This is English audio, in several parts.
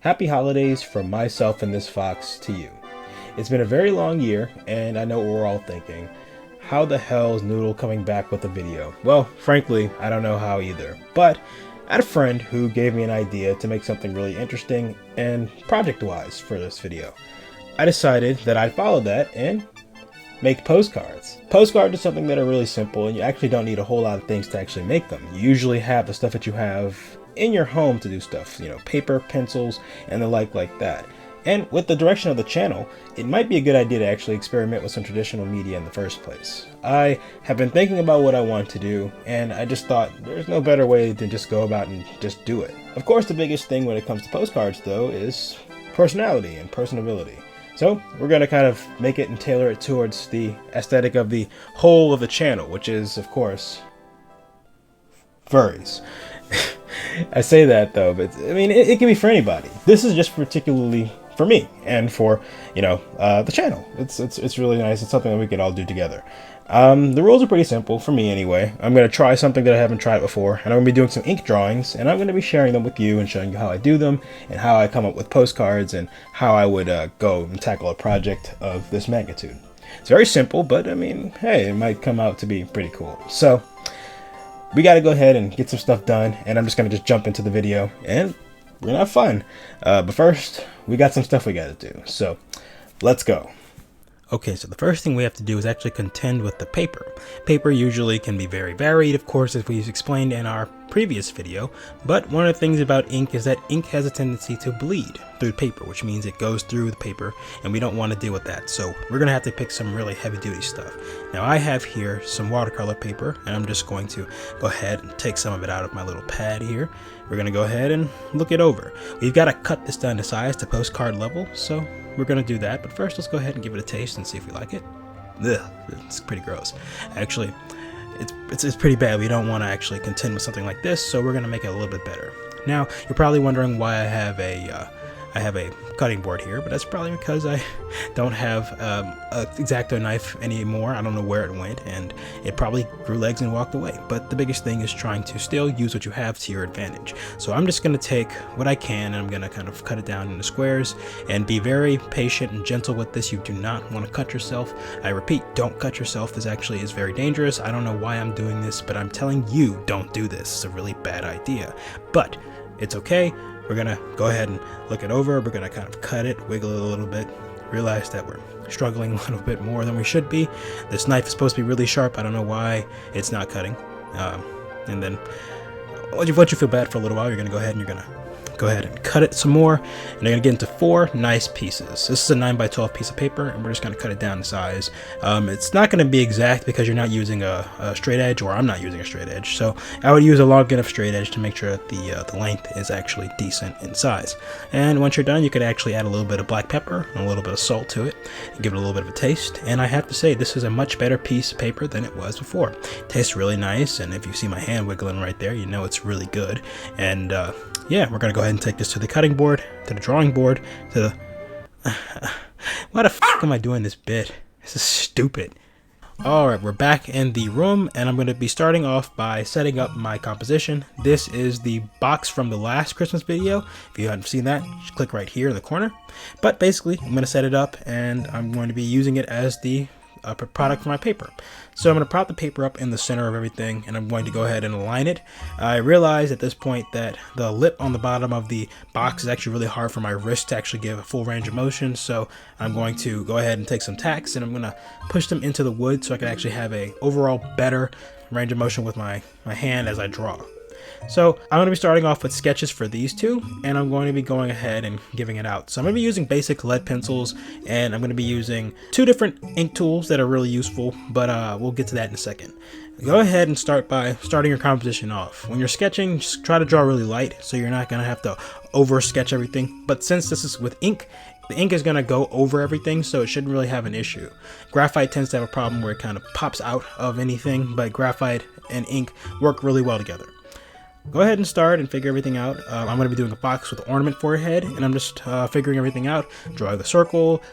Happy holidays from myself and this fox to you. It's been a very long year, and I know what we're all thinking. How the hell is Noodle coming back with a video? Well, frankly, I don't know how either. But I had a friend who gave me an idea to make something really interesting and project-wise for this video. I decided that I'd follow that and make postcards. Postcards are something that are really simple, and you actually don't need a whole lot of things to actually make them. You usually have the stuff that you have in your home to do stuff, paper, pencils, and the like that. And with the direction of the channel, it might be a good idea to actually experiment with some traditional media in the first place. I have been thinking about what I want to do, and I just thought there's no better way than just go about and just do it. Of course, the biggest thing when it comes to postcards, though, is personality and personability. So we're going to kind of make it and tailor it towards the aesthetic of the whole of the channel, which is, of course, furries. I say that though, but I mean, it can be for anybody. This is just particularly for me and for, the channel. It's really nice. It's something that we could all do together. The rules are pretty simple for me anyway. I'm going to try something that I haven't tried before, and I'm going to be doing some ink drawings, and I'm going to be sharing them with you and showing you how I do them and how I come up with postcards and how I would go and tackle a project of this magnitude. It's very simple, but I mean, hey, it might come out to be pretty cool. So we got to go ahead and get some stuff done, and I'm just going to just jump into the video and we're going to have fun. But first, we got some stuff we got to do. So let's go. Okay, so the first thing we have to do is actually contend with the paper. Paper usually can be very varied, of course, as we've explained in our previous video, but one of the things about ink is that ink has a tendency to bleed through paper, which means it goes through the paper, and we don't want to deal with that. So we're going to have to pick some really heavy-duty stuff. Now I have here some watercolor paper, and I'm just going to go ahead and take some of it out of my little pad here. We're going to go ahead and look it over. We've got to cut this down to size to postcard level, so we're going to do that. But first, let's go ahead and give it a taste and see if we like it. Ugh, it's pretty gross. Actually, it's pretty bad. We don't want to actually contend with something like this, so we're going to make it a little bit better. Now, you're probably wondering why I have a cutting board here, but that's probably because I don't have a X-Acto knife anymore. I don't know where it went, and it probably grew legs and walked away. But the biggest thing is trying to still use what you have to your advantage. So I'm just going to take what I can, and I'm going to kind of cut it down into squares and be very patient and gentle with this. You do not want to cut yourself. I repeat, don't cut yourself. This actually is very dangerous. I don't know why I'm doing this, but I'm telling you, don't do this. It's a really bad idea, but it's okay. We're going to go ahead and look it over. We're going to kind of cut it, wiggle it a little bit, realize that we're struggling a little bit more than we should be. This knife is supposed to be really sharp. I don't know why it's not cutting. And then once you feel bad for a little while, you're going to go ahead and you're going to go ahead and cut it some more, and you're going to get into 4 nice pieces. This is a 9x12 piece of paper, and we're just going to cut it down in size. It's not going to be exact because you're not using a straight edge, or I'm not using a straight edge, so I would use a long enough straight edge to make sure that the length is actually decent in size. And once you're done, you could actually add a little bit of black pepper and a little bit of salt to it and give it a little bit of a taste. And I have to say, this is a much better piece of paper than it was before. It tastes really nice, and if you see my hand wiggling right there, you know it's really good. And yeah, we're going to go ahead and take this to the cutting board, to the drawing board, to the... Why the fuck am I doing this bit? This is stupid. Alright, we're back in the room, and I'm going to be starting off by setting up my composition. This is the box from the last Christmas video. If you haven't seen that, just click right here in the corner. But basically, I'm going to set it up, and I'm going to be using it as the product for my paper. So I'm going to prop the paper up in the center of everything, and I'm going to go ahead and align it. I realize at this point that the lip on the bottom of the box is actually really hard for my wrist to actually give a full range of motion, so I'm going to go ahead and take some tacks, and I'm going to push them into the wood so I can actually have a overall better range of motion with my hand as I draw. So I'm going to be starting off with sketches for these two, and I'm going to be going ahead and giving it out. So I'm going to be using basic lead pencils, and I'm going to be using 2 different ink tools that are really useful, but we'll get to that in a second. Go ahead and start by starting your composition off. When you're sketching, just try to draw really light so you're not going to have to over sketch everything. But since this is with ink, the ink is going to go over everything, so it shouldn't really have an issue. Graphite tends to have a problem where it kind of pops out of anything, but graphite and ink work really well together. Go ahead and start and figure everything out. I'm going to be doing a box with an ornament for a head, and I'm just figuring everything out. Drawing the circle,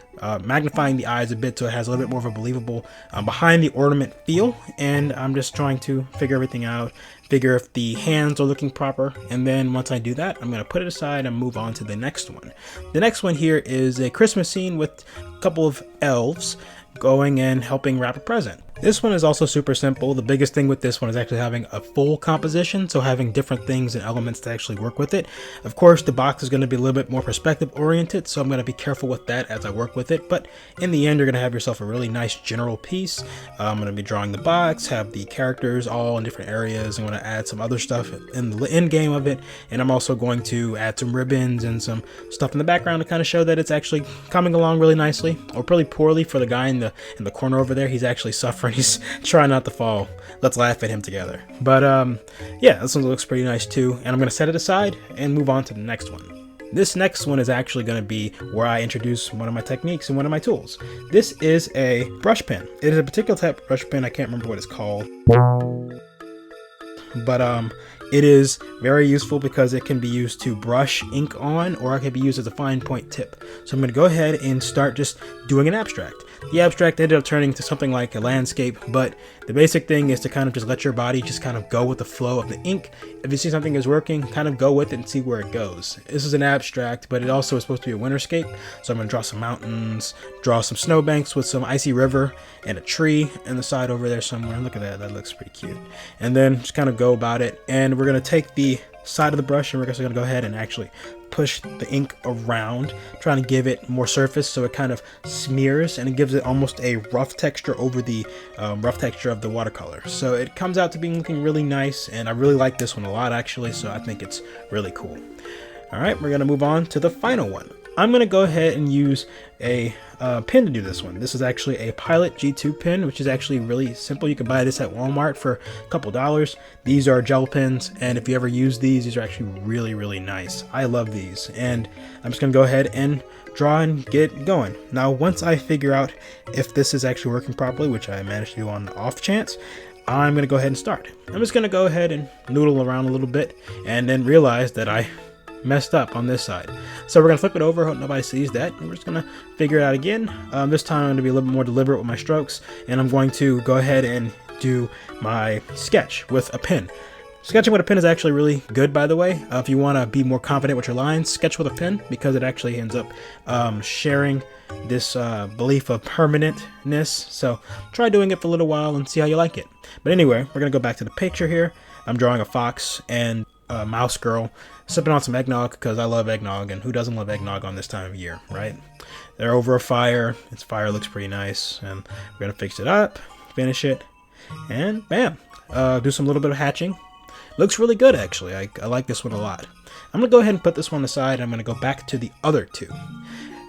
magnifying the eyes a bit so it has a little bit more of a believable behind the ornament feel, and I'm just trying to figure everything out, figure if the hands are looking proper, and then once I do that, I'm going to put it aside and move on to the next one. The next one here is a Christmas scene with a couple of elves going and helping wrap a present. This one is also super simple. The biggest thing with this one is actually having a full composition, so having different things and elements to actually work with it. Of course, the box is going to be a little bit more perspective oriented, so I'm going to be careful with that as I work with it, but in the end, you're going to have yourself a really nice general piece. I'm going to be drawing the box, have the characters all in different areas. I'm going to add some other stuff in the end game of it, and I'm also going to add some ribbons and some stuff in the background to kind of show that it's actually coming along really nicely, or pretty poorly for the guy in the corner over there. He's actually suffering. He's trying not to fall. Let's laugh at him together. But yeah, this one looks pretty nice too, and I'm going to set it aside and move on to the next one. This next one is actually going to be where I introduce one of my techniques and one of my tools. This is a brush pen. It is a particular type of brush pen. I can't remember what it's called, but it is very useful because it can be used to brush ink on, or it can be used as a fine point tip. So I'm going to go ahead and start just doing an abstract. The abstract ended up turning to something like a landscape, but the basic thing is to kind of just let your body just kind of go with the flow of the ink. If you see something is working, kind of go with it and see where it goes. This is an abstract, but it also is supposed to be a winterscape. So I'm going to draw some mountains, draw some snowbanks with some icy river and a tree in the side over there somewhere. Look at that, that looks pretty cute. And then just kind of go about it. And we're going to take the side of the brush and we're just going to go ahead and actually push the ink around, trying to give it more surface so it kind of smears and it gives it almost a rough texture over the rough texture of the watercolor. So it comes out to be looking really nice, and I really like this one a lot actually, so I think it's really cool. Alright, we're going to move on to the final one. I'm going to go ahead and use a pen to do this one. This is actually a Pilot G2 pen, which is actually really simple. You can buy this at Walmart for a couple dollars. These are gel pens, and if you ever use these are actually really, really nice. I love these, and I'm just going to go ahead and draw and get going. Now, once I figure out if this is actually working properly, which I managed to do on the off chance, I'm going to go ahead and start. I'm just going to go ahead and noodle around a little bit, and then realize that I messed up on this side. So we're going to flip it over, hope nobody sees that, and we're just going to figure it out again. This time I'm going to be a little bit more deliberate with my strokes, and I'm going to go ahead and do my sketch with a pen. Sketching with a pen is actually really good, by the way. If you want to be more confident with your lines, sketch with a pen, because it actually ends up sharing this belief of permanentness. So try doing it for a little while and see how you like it. But anyway, we're going to go back to the picture here. I'm drawing a fox and a mouse girl sipping on some eggnog, because I love eggnog, and who doesn't love eggnog on this time of year, right? They're over a fire. Its fire looks pretty nice, and we're going to fix it up, finish it, and bam, do some little bit of hatching. Looks really good, actually. I like this one a lot. I'm going to go ahead and put this one aside. I'm going to go back to the other two.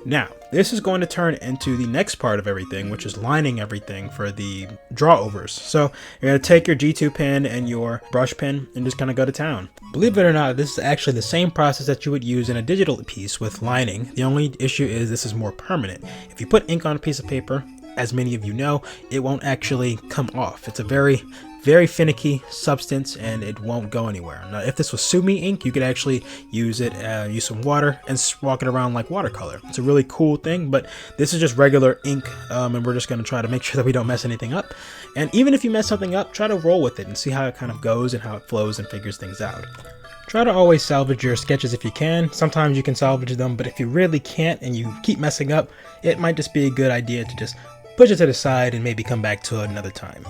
Now, this is going to turn into the next part of everything, which is lining everything for the draw overs. So you're going to take your G2 pen and your brush pen and just kind of go to town. Believe it or not, this is actually the same process that you would use in a digital piece with lining. The only issue is this is more permanent. If you put ink on a piece of paper, as many of you know, it won't actually come off. It's a very finicky substance, and it won't go anywhere. Now, if this was Sumi ink, you could actually use it, use some water and walk it around like watercolor. It's a really cool thing, but this is just regular ink, and we're just going to try to make sure that we don't mess anything up. And even if you mess something up, try to roll with it and see how it kind of goes and how it flows and figures things out. Try to always salvage your sketches if you can. Sometimes you can salvage them, but if you really can't and you keep messing up, it might just be a good idea to just push it to the side and maybe come back to it another time.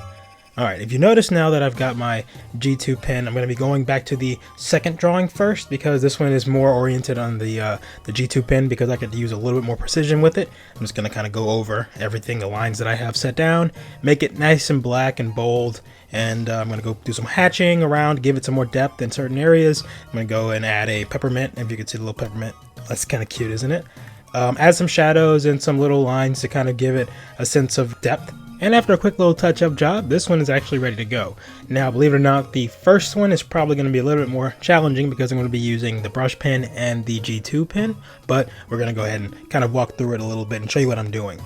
Alright, if you notice now that I've got my G2 pen, I'm going to be going back to the second drawing first, because this one is more oriented on the G2 pen, because I could use a little bit more precision with it. I'm just going to kind of go over everything, the lines that I have set down, make it nice and black and bold, and I'm going to go do some hatching around, give it some more depth in certain areas. I'm going to go and add a peppermint, if you can see the little peppermint. That's kind of cute, isn't it? Add some shadows and some little lines to kind of give it a sense of depth. And after a quick little touch-up job, this one is actually ready to go. Now, believe it or not, the first one is probably going to be a little bit more challenging, because I'm going to be using the brush pen and the G2 pen, but we're going to go ahead and kind of walk through it a little bit and show you what I'm doing.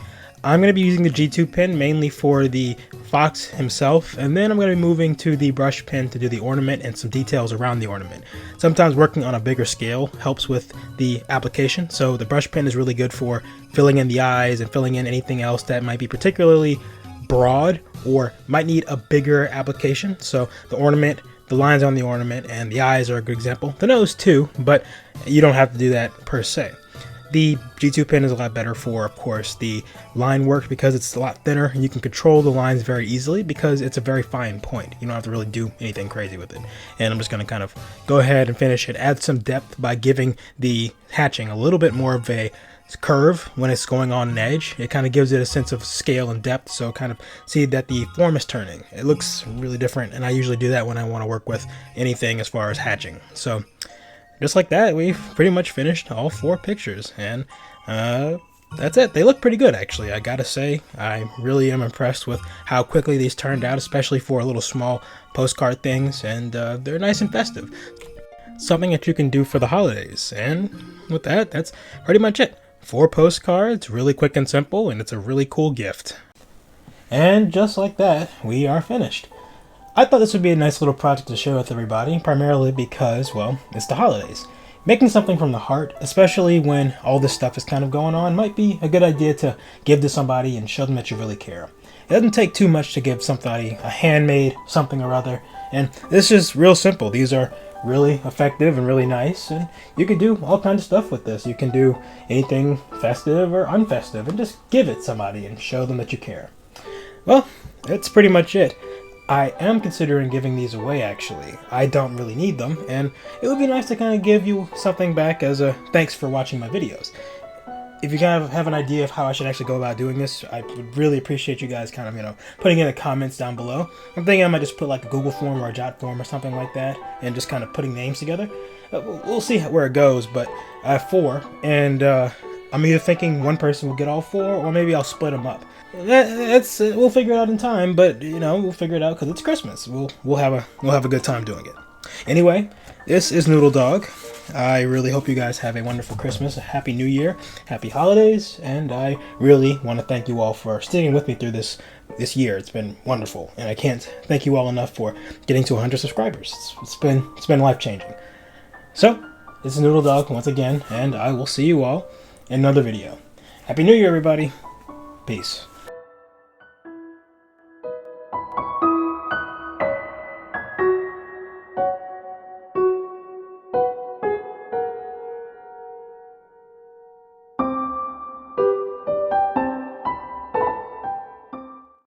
I'm going to be using the G2 pen mainly for the fox himself, and then I'm going to be moving to the brush pen to do the ornament and some details around the ornament. Sometimes working on a bigger scale helps with the application, so the brush pen is really good for filling in the eyes and filling in anything else that might be particularly broad or might need a bigger application. So the ornament the lines on the ornament, and the eyes are a good example. The nose too, but you don't have to do that per se. The G2 pen is a lot better for, of course, the line work because it's a lot thinner and you can control the lines very easily because it's a very fine point. You don't have to really do anything crazy with it. And I'm just going to kind of go ahead and finish it, add some depth by giving the hatching a little bit more of a curve when it's going on an edge. It kind of gives it a sense of scale and depth, so kind of see that the form is turning. It looks really different, and I usually do that when I want to work with anything as far as hatching. So just like that, we've pretty much finished all 4 pictures, and that's it. They look pretty good, actually. I gotta say, I really am impressed with how quickly these turned out, especially for little small postcard things, and they're nice and festive. Something that you can do for the holidays, and with that, that's pretty much it. 4 postcards, really quick and simple, and it's a really cool gift. And just like that, we are finished. I thought this would be a nice little project to share with everybody, primarily because, well, it's the holidays. Making something from the heart, especially when all this stuff is kind of going on, might be a good idea to give to somebody and show them that you really care. It doesn't take too much to give somebody a handmade something or other, and this is real simple. These are really effective and really nice, and you can do all kinds of stuff with this. You can do anything festive or unfestive and just give it somebody and show them that you care. Well, that's pretty much it. I am considering giving these away, actually. I don't really need them, and it would be nice to kind of give you something back as a thanks for watching my videos. If you kind of have an idea of how I should actually go about doing this, I would really appreciate you guys kind of, putting in the comments down below. I'm thinking I might just put like a Google form or a Jot form or something like that, and just kind of putting names together. We'll see where it goes, but I have 4, and I'm either thinking one person will get all 4, or maybe I'll split them up. We'll figure it out in time, but we'll figure it out because it's Christmas. We'll have a good time doing it. Anyway, this is Noodledog. I really hope you guys have a wonderful Christmas, a happy New Year, happy holidays, and I really want to thank you all for sticking with me through this year. It's been wonderful, and I can't thank you all enough for getting to 100 subscribers. It's been life changing. So this is Noodledog once again, and I will see you all in another video. Happy New Year, everybody. Peace.